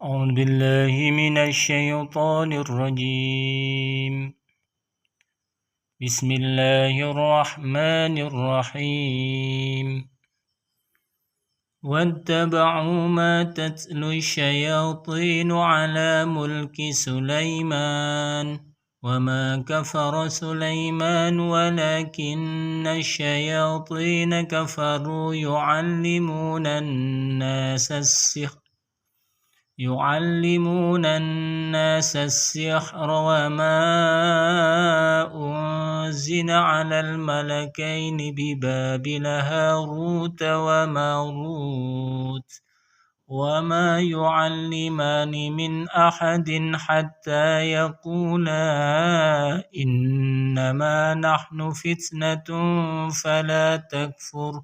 أعوذ بالله من الشيطان الرجيم. بسم الله الرحمن الرحيم. واتبعوا ما تتلو الشياطين على ملك سليمان وما كفر سليمان ولكن الشياطين كفروا يعلمون الناس السحر وما أنزل على الملكين ببابل هاروت وماروت وما يعلمان من أحد حتى يقولا إنما نحن فتنة فلا تكفر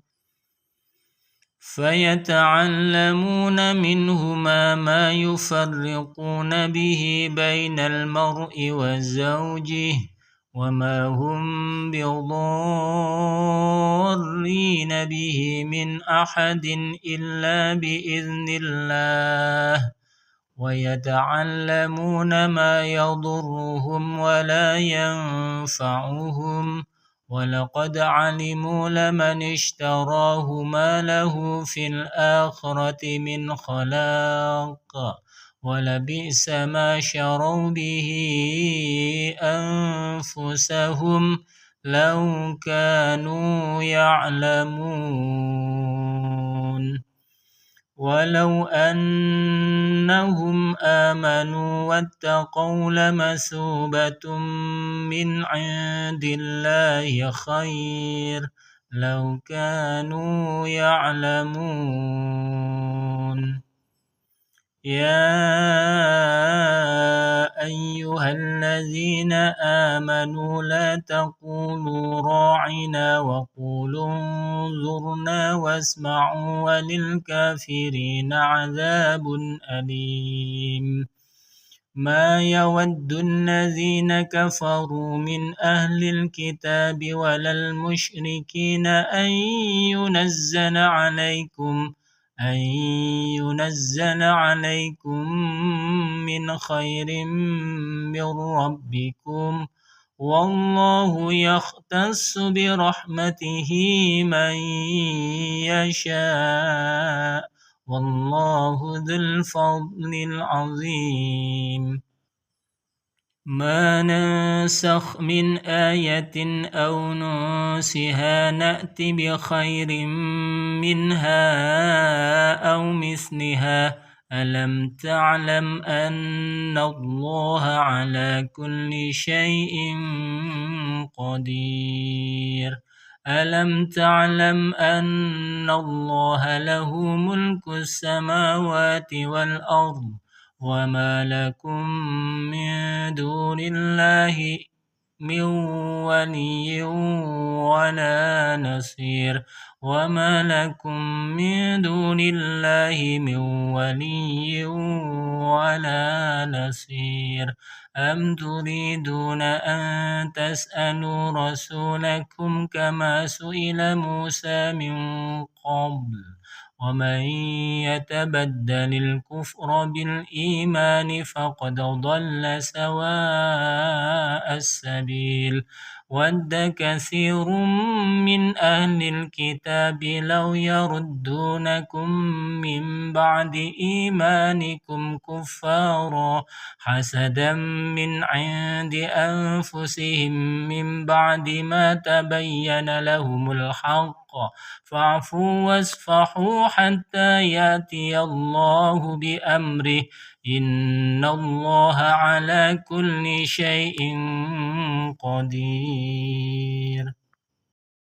فيتعلمون منهما ما يفرقون به بين المرء وزوجه وما هم بضارين به من أحد إلا بإذن الله ويتعلمون ما يضرهم ولا ينفعهم ولقد علموا لمن اشتراه ما له في الآخرة من خلاق ولبئس ما شروا به أنفسهم لو كانوا يعلمون ولو أنهم آمنوا واتقوا لمثوبة من عند الله خير لو كانوا يعلمون. يا أيها الذين آمنوا لا تقولوا راعنا وقولوا انظرنا واسمعوا وللكافرين عذاب أليم. ما يود الذين كفروا من أهل الكتاب ولا المشركين أن ينزل عليكم من خير من ربكم والله يختص برحمته من يشاء والله ذو الفضل العظيم. ما ننسخ من آية أو ننسها نأت بخير منها أو مثلها ألم تعلم أن الله على كل شيء قدير ألم تعلم أن الله له ملك السماوات والأرض وما لكم من دون الله من ولي ولا نصير وما لكم من دون الله من ولي ولا نصير أم تريدون أن تسألوا رسولكم كما سئل موسى من قبل ومن يتبدل الكفر بالإيمان فقد ضل سواء السبيل ود كثير من أهل الكتاب لو يردونكم من بعد إيمانكم كفارا حسدا من عند أنفسهم من بعد ما تبين لهم الحق فاعفوا واصفحوا حتى يأتي الله بأمره إن الله على كل شيء قدير.